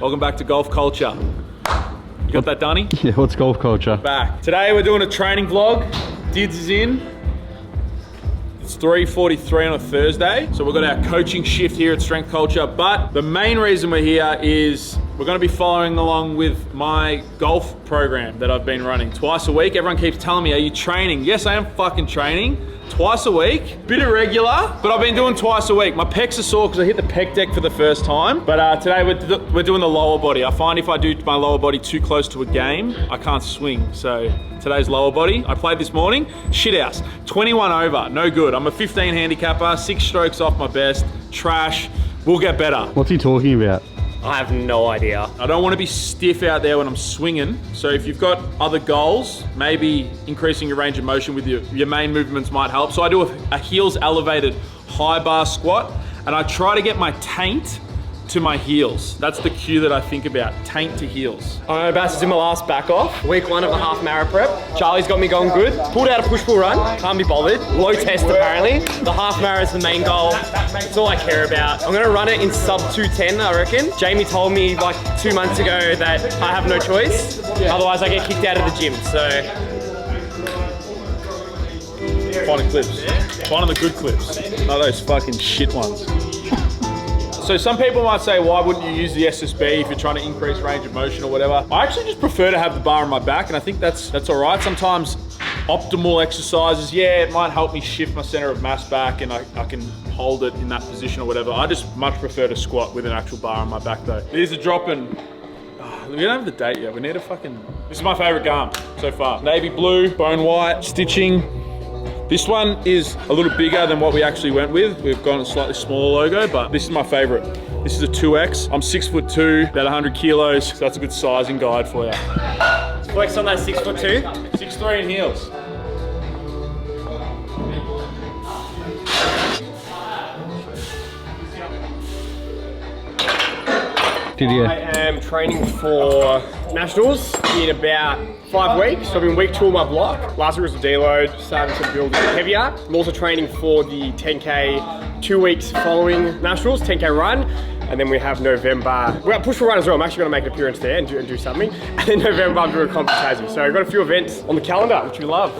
Welcome back to Golf Culture. You got that, Dunny? Yeah, what's golf culture? Back. Today we're doing a training vlog. Dids is in. It's 3:43 on a Thursday. So we've got our coaching shift here at Strength Culture. But the main reason we're here is we're going to be following along with my golf program that I've been running twice a week. Everyone keeps telling me, are you training? Yes, I am fucking training. Twice a week, bit irregular, but I've been doing twice a week. My pecs are sore because I hit the pec deck for the first time. But today we're doing the lower body. I find if I do my lower body too close to a game, I can't swing. So today's lower body. I played this morning, shit house, 21 over, no good. I'm a 15 handicapper, 6 strokes off my best, trash. We'll get better. What's he talking about? I have no idea. I don't want to be stiff out there when I'm swinging. So if you've got other goals, maybe increasing your range of motion with your main movements might help. So I do a heels elevated high bar squat, and I try to get my taint to my heels. That's the cue that I think about, taint to heels. I'm about to do my last back off. Week 1 of the half marathon prep. Charlie's got me going good. Pulled out a push-pull run. Can't be bothered. Low test apparently. The half marathon is the main goal. It's all I care about. I'm gonna run it in sub 2:10, I reckon. Jamie told me like 2 months ago that I have no choice. Otherwise I get kicked out of the gym, so. Finding clips. Finding the good clips. Not those fucking shit ones. So some people might say, why wouldn't you use the SSB if you're trying to increase range of motion or whatever? I actually just prefer to have the bar on my back, and I think that's all right. Sometimes optimal exercises, yeah, it might help me shift my center of mass back and I can hold it in that position or whatever. I just much prefer to squat with an actual bar on my back though. These are dropping, we don't have the date yet. We need a fucking, this is my favorite garm so far. Navy blue, bone white, stitching. This one is a little bigger than what we actually went with. We've gone a slightly smaller logo, but this is my favorite. This is a 2X. I'm 6'2", about 100 kilos, so that's a good sizing guide for you. Flex on that 6'2". 6'3" in heels. Didier. I am training for nationals in about 5 weeks. So I'm in week 2 of my block. Last week was a deload, starting to build heavier. I'm also training for the 10K 2 weeks following nationals, 10K run. And then we have November. We got push for run as well. I'm actually going to make an appearance there and do something. And then November I'm doing a comp in Tassie. So I've got a few events on the calendar, which we love.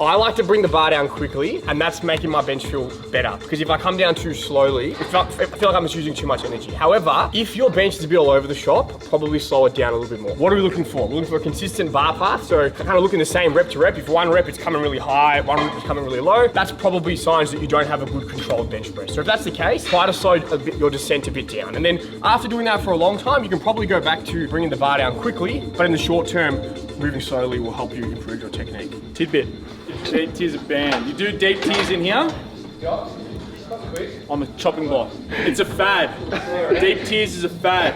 I like to bring the bar down quickly, and that's making my bench feel better. Because if I come down too slowly, I feel like I'm just using too much energy. However, if your bench is a bit all over the shop, probably slow it down a little bit more. What are we looking for? We're looking for a consistent bar path. So kind of looking the same rep to rep. If one rep it's coming really high, one rep is coming really low, that's probably signs that you don't have a good controlled bench press. So if that's the case, try to slow your descent a bit down. And then after doing that for a long time, you can probably go back to bringing the bar down quickly, but in the short term, moving slowly will help you improve your technique. Tidbit. Deep tears are banned. You do deep tears in here on the chopping block. It's a fad. Deep tears is a fad.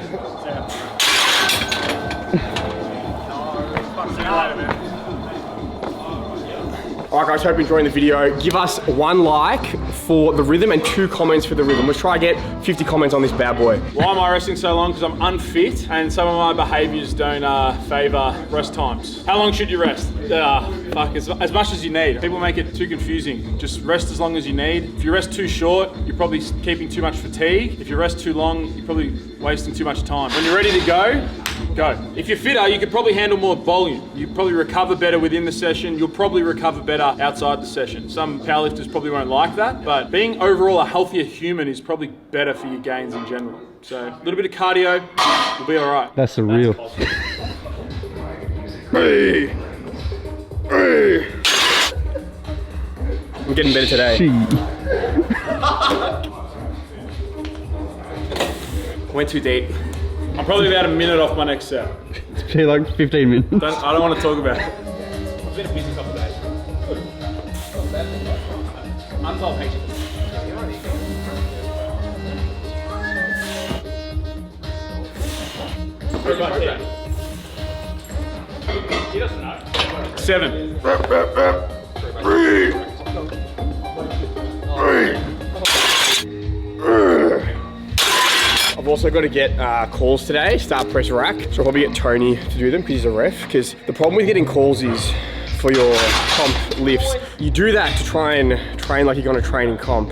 Alright guys, hope you're enjoying the video. Give us 1 like for the rhythm and 2 comments for the rhythm. Let's try and get 50 comments on this bad boy. Why am I resting so long? Because I'm unfit and some of my behaviors don't favour rest times. How long should you rest? Fuck, as much as you need. People make it too confusing. Just rest as long as you need. If you rest too short, you're probably keeping too much fatigue. If you rest too long, you're probably wasting too much time. When you're ready to go, go. If you're fitter, you could probably handle more volume. You probably recover better within the session. You'll probably recover better outside the session. Some powerlifters probably won't like that, but being overall a healthier human is probably better for your gains in general. So a little bit of cardio, you'll be all right. That's the real. Hey. Hey. I'm getting better today. Went too deep. I'm probably about a minute off my next set. It's been like 15 minutes. I don't want to talk about it. It's been a busy couple of days. Untold patience. He doesn't know. 7. 3. I've also got to get calls today, start press rack. So I'll probably get Tony to do them because he's a ref. Because the problem with getting calls is for your comp lifts, you do that to try and train like you're going to train in comp.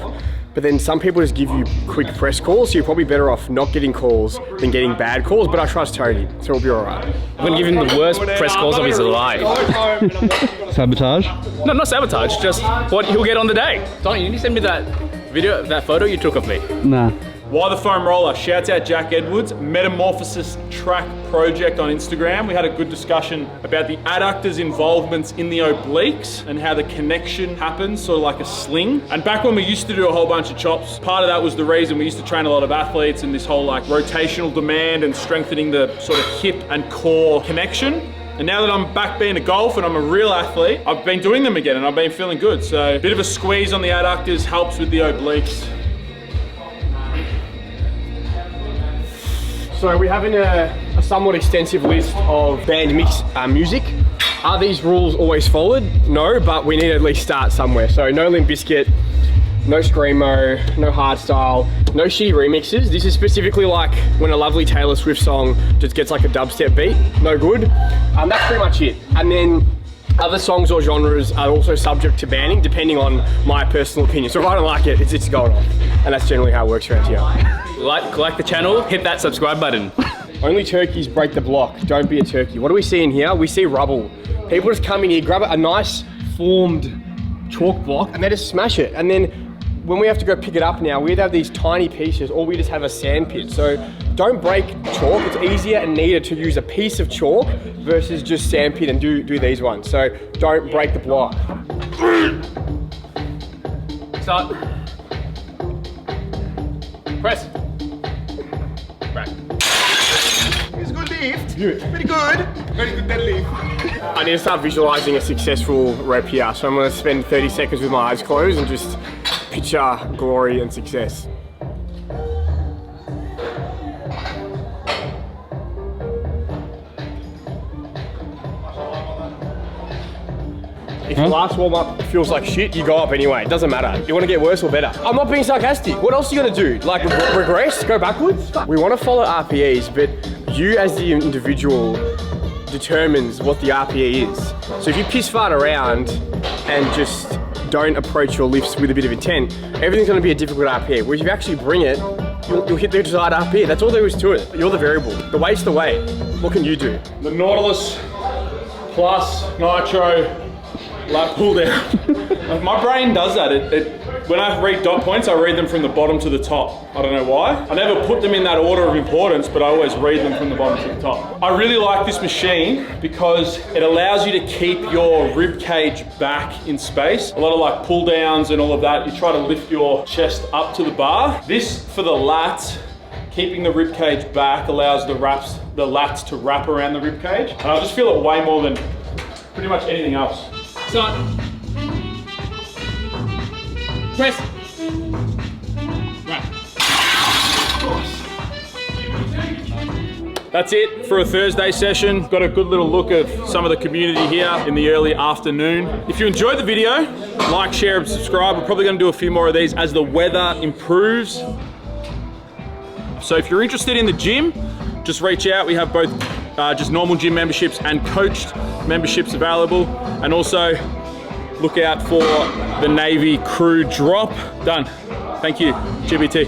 but then some people just give you quick press calls, so you're probably better off not getting calls than getting bad calls, but I trust Tony, so we'll be all right. I'm gonna give him the worst press calls of his life. Sabotage? No, not sabotage, just what he'll get on the day. Tony, you send me that video, that photo you took of me. Nah. Why the foam roller? Shouts out Jack Edwards, Metamorphosis Track Project on Instagram. We had a good discussion about the adductors' involvements in the obliques and how the connection happens, sort of like a sling. And back when we used to do a whole bunch of chops, part of that was the reason we used to train a lot of athletes and this whole like rotational demand and strengthening the sort of hip and core connection. And now that I'm back being a golf and I'm a real athlete, I've been doing them again and I've been feeling good. So a bit of a squeeze on the adductors helps with the obliques. So we're having a somewhat extensive list of band mix music. Are these rules always followed? No, but we need to at least start somewhere. So no Limp Bizkit, no Screamo, no hardstyle, no shitty remixes. This is specifically like when a lovely Taylor Swift song just gets like a dubstep beat. No good. That's pretty much it. And then other songs or genres are also subject to banning depending on my personal opinion. So if I don't like it, it's going off. And that's generally how it works around here. Like the channel, hit that subscribe button. Only turkeys break the block. Don't be a turkey. What do we see in here? We see rubble. People just come in here, grab a nice formed chalk block and they just smash it. And then when we have to go pick it up now, we either have these tiny pieces or we just have a sand pit. So don't break chalk. It's easier and neater to use a piece of chalk versus just sand pit and do these ones. So don't break the block. Start. Press. Right. It's a good lift. Pretty good. Very good deadlift. I need to start visualizing a successful rep here. So I'm gonna spend 30 seconds with my eyes closed and just picture glory and success. If your last warm-up feels like shit, you go up anyway. It doesn't matter. You want to get worse or better. I'm not being sarcastic. What else are you going to do? Like regress? Go backwards? We want to follow RPEs, but you as the individual determines what the RPE is. So if you piss fart around and just don't approach your lifts with a bit of intent, everything's going to be a difficult RPE. Whereas if you actually bring it, you'll hit the desired RPE. That's all there is to it. You're the variable. The weight's the weight. What can you do? The Nautilus plus Nitro lat pull down. My brain does that. When I read dot points, I read them from the bottom to the top. I don't know why. I never put them in that order of importance, but I always read them from the bottom to the top. I really like this machine because it allows you to keep your rib cage back in space. A lot of like pull downs and all of that, you try to lift your chest up to the bar. This for the lats, keeping the rib cage back allows the lats to wrap around the rib cage. And I just feel it way more than pretty much anything else. Start. Press. Right. That's it for a Thursday session. Got a good little look of some of the community here in the early afternoon. If you enjoyed the video, like, share, and subscribe. We're probably gonna do a few more of these as the weather improves. So if you're interested in the gym, just reach out. We have both just normal gym memberships and coached memberships available. And also look out for the Navy crew drop. Done. Thank you, GBT.